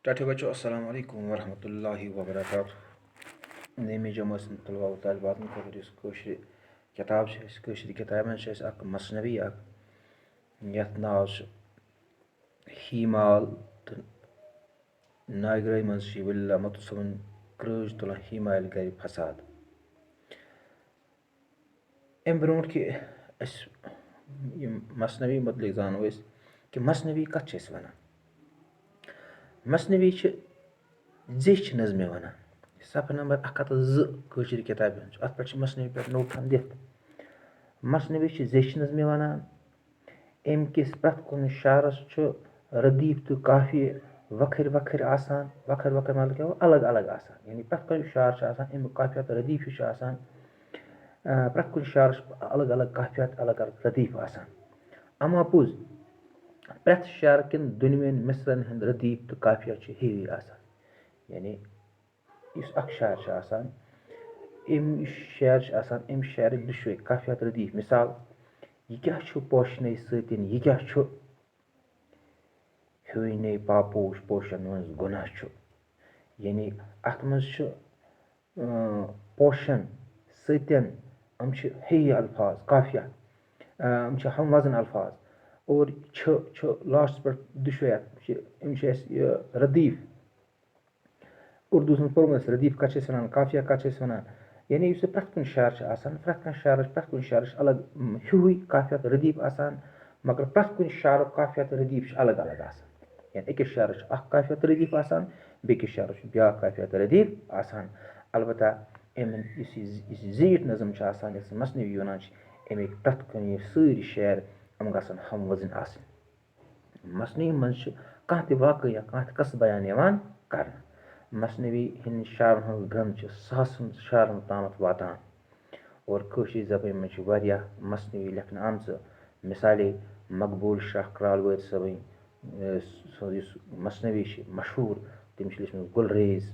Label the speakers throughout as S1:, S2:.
S1: ٹاٹھے بچو السلام علیکم ورحمۃ اللہ وبرکاتہ نعمِ جمع سٕنٛدۍ طلباء و طالباتن خٲطرٕ یُس کٲشرِ کِتاب چھِ اَسہِ کٲشرِ کِتابہِ منٛز چھِ اَسہِ اکھ مصنوی اکھ یَتھ ناو چھُ ہی مال تہٕ ناگرٲے منٛز چھِ ؤلی اللہ متوٗ صٲبن کرٛٲج تُلان ہی مالہِ گرِ فساد. اَمہِ برونٛٹھ کہِ أسۍ یِم مصنوی مُتعلِق زانو أسۍ کہِ مصنوی کَتھ چھِ أسۍ وَنان. مصنوی چھِ زیچھِ نظمہِ وَنان. صفحہٕ نمبر 102 کٲشِر کِتابہِ ہُنٛد چھُ اَتھ پٮ۪ٹھ چھِ مصنوی پٮ۪ٹھ نوٹَن دِتھ. مصنوی چھِ زیچھِ نظمہِ وَنان. اَمہِ کِس پرٛٮ۪تھ کُنہِ شعرس چھُ ردیٖف تہٕ کافیہِ وکھٕرۍ وکھٕرۍ آسان. وکھٕرۍ وکھٕرۍ مطلب کیٛاہ گوٚو الگ الگ آسان. یعنی پرٛٮ۪تھ کُنہِ شعر چھُ آسان اَمیُک کافیہ تہٕ ردیٖف ہیوٗ چھُ آسان. پرٛٮ۪تھ کُنہِ شعرس چھُ الگ الگ کافیہ تہٕ الگ الگ ردیٖف آسان. اما پوٚز پرٛٮ۪تھ شعر کٮ۪ن دۄنوٕنی مِثرن ہٕنٛدۍ ردیٖف تہٕ کافیہ چھِ ہِوی آسان. یعنی یُس اکھ شعر چھُ آسان اَمہِ یُس شعر چھُ آسان اَمہِ شعرٕکۍ دۄشوے کافیہ تہٕ ردیٖف. مِثال یہِ کیٛاہ چھُ پوشنَے سۭتۍ یہِ کیٛاہ چھُ ہیوٗنے پاپوش پوشن منٛز گۄناہ چھُ. یعنی اَتھ منٛز چھُ پوشن سۭتۍ یِم چھِ ہیوی الفاظ کافیہ یِم چھِ ہم وزن الفاظ اور چھُ لاسٹس پٮ۪ٹھ دۄشوے یِم چھِ اَسہِ یہِ ردیٖف اردوٗہس منٛز پوٚرمُت اَسہِ ردیٖف کَتھ چھِ أسۍ وَنان کافیہ کَتھ چھِ أسۍ وَنان. یعنی یُس یہِ پرٛٮ۪تھ کُنہِ شعر چھُ آسان پرٛٮ۪تھ کُنہِ شعرس چھُ الگ ہیوٗوٕے کافیہ تہٕ ردیٖف آسان مگر پرٛٮ۪تھ کُنہِ شعرُک کافیہ تہٕ ردیٖف چھُ الگ الگ آسان. یعنی أکِس شعرس چھُ اکھ کافیہ تہٕ ردیٖف آسان بیٚکِس شعرس چھُ بیاکھ کافیہ تہٕ ردیٖف آسان. البتہ اَمہِ یُس یہِ زیٖٹھ نظم چھِ آسان یَتھ مصنوی وَنان چھِ اَمِکۍ پرٛٮ۪تھ کُنہِ یہِ سٲری شعر یِم گژھن ہم وزن آسٕنۍ. مصنوی منٛز چھُ کانٛہہ تہِ واقعہٕ یا کانٛہہ تہِ قصہٕ بیان یِوان کرنہٕ. مصنوی ہِنٛدۍ شعرن ہٕنٛز گرٛنٛد چھِ ساسن شعرن تامَتھ واتان اور کٲشِر زبٲنۍ منٛز چھِ واریاہ مصنوی لیکھنہٕ آمژٕ. مِثالے مقبوٗل شاہ کرٛالہٕ وٲرۍ صٲبٕنۍ یُس مصنوی چھِ مشہوٗر تٔمۍ چھِ لیچھمٕژ گُلریز.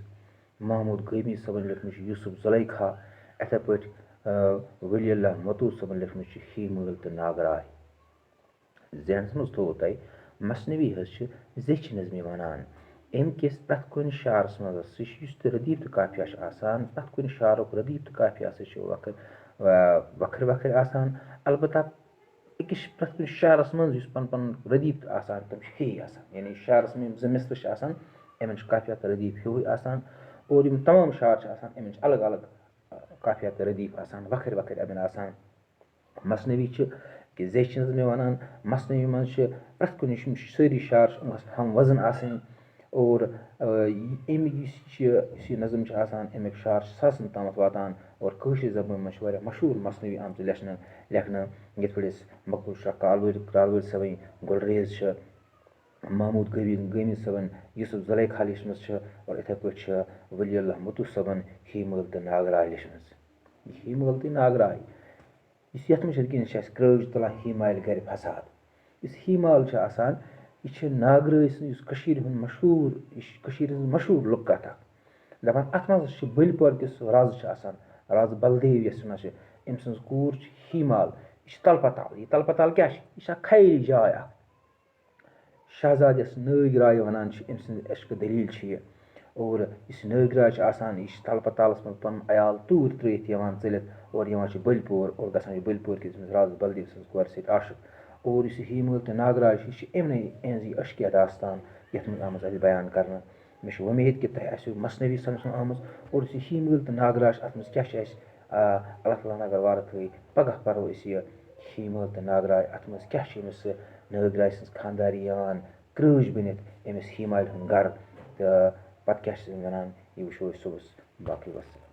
S1: محموٗد غٲمی صٲبن لیوٗکھمُت چھُ یوٗسف زُلیکھا. یِتھے پٲٹھۍ ؤلی اللہ متوٗ صٲبن لیوٗکھمُت چھُ ہی مٲلۍ تہٕ ناگراے. ذہنس منٛز تھوٚوُ تۄہہِ مصنوی حظ چھِ زیچھِ نظمہِ وَنان. اَمہِ کِس پرٛٮ۪تھ کُنہِ شعرس منٛز سُہ چھُ یُس تہِ ردیٖف تہٕ کافیہ چھُ آسان پرٛٮ۪تھ کُنہِ شعرُک ردیٖف تہٕ کافیہ ہسا چھُ وکھٕرۍ وکھٕرۍ آسان. البتہ أکِس پرٛٮ۪تھ کُنہِ شعرس منٛز یُس پنُن پنُن ردیٖف تہٕ آسان تِم چھِ ہِوی آسان. یعنی شعرس منٛز یِم زٕ مِثرٕ چھِ آسان یِمن چھُ کافیہ تہٕ ردیٖف ہیوٗوٕے آسان اور یِم تمام شعر چھِ آسان یِمن چھِ الگ الگ کافیہ تہٕ ردیٖف آسان وکھٕرۍ وکھٕرۍ یِمن آسان. مصنوی چھِ کہِ زیچھِ نظمہِ وَنان. مصنوی منٛز چھِ پرٛٮ۪تھ کُنہِ یِم سٲری شعر چھِ یِم گژھن ہم وزن آسٕنۍ اور اَمیُک یُس یہِ نظم چھُ آسان اَمیُک شعر چھِ ساسن تامَتھ واتان اور کٲشِر زبٲنۍ منٛز چھِ واریاہ مشہوٗر مصنوی آمژٕ لیکھنہٕ یِتھ پٲٹھۍ أسۍ مقبوٗل شاہ کرٛالہٕ وٲرۍ صٲبٕنۍ گُلریز چھِ. محموٗد غٲمی صٲبن یوٗسف زُلیکھا لیچھمٕژ چھِ اور یِتھے پٲٹھۍ چھِ ؤلی اللہ متوٗ صٲبن ہی مٲلۍ تہٕ ناگراے لیچھمٕژ. ہی مٲلۍ تہٕ ناگراے یُس یَتھ منٛز چھِ چھِ اَسہِ کرٛٲج تُلان ہی مالہِ گرِ فساد. یُس ہی مال چھُ آسان یہِ چھِ ناگرٲے سٕنٛز یُس کٔشیٖرِ ہُنٛد مشہوٗر یہِ چھِ کٔشیٖرِ ہٕنٛز مشہوٗر لُکھ کَتھ اکھ دَپان اَتھ منٛز چھُ بٔلۍ پورِ کِس رازٕ چھُ آسان رازٕ بلدیو یۄس وَنان چھِ أمۍ سٕنٛز کوٗر چھِ ہی مال. یہِ چھِ تلپتال. یہِ تلپتال کیٛاہ چھِ یہِ چھِ اکھ خیٲلی جاے اکھ. شہزاد یۄس نٲگۍ وَنان چھِ أمۍ سٕنٛز عشقہٕ دٔلیٖل چھِ یہِ اور یُس نٲگۍ چھِ آسان یہِ چھِ تلپتالَس منٛز پَنُن عیال توٗرۍ ترٛٲیِتھ یِوان ژٔلِتھ اور یِوان چھِ بٔلۍ پور اور گژھان چھِ بٔلۍ پورِ کِس رازٕ بلدیو سٕنٛز کورِ سۭتۍ عاشق. اور یُس یہِ ہی مٲلۍ تہٕ ناگراے چھِ یہِ چھِ یِہٕنٛز یہِ عشقیہ داستان یَتھ منٛز آمٕژ اَسہِ بیان کرنہٕ. مےٚ چھِ وُمید کہِ تۄہہِ آسیو مصنوی سمجھ آمٕژ اور یُس یہِ ہی مٲلۍ تہٕ ناگراے چھِ اَتھ منٛز کیٛاہ چھِ اَسہِ اللہ تعالیٰ اگر وارٕ تھٲوِ پگاہ پَرو أسۍ یہِ ہی مٲلۍ تہٕ ناگراے اَتھ منٛز کیٛاہ چھِ أمِس نٲگراے سٕنٛز خانٛداری یِوان کرٛٲج بٔنِتھ أمِس ہی مالہِ ہُنٛد گرٕ تہٕ پَتہٕ کیٛاہ چھِ وَنان یہِ وٕچھو أسۍ صُبحس. باقٕے وَسلام.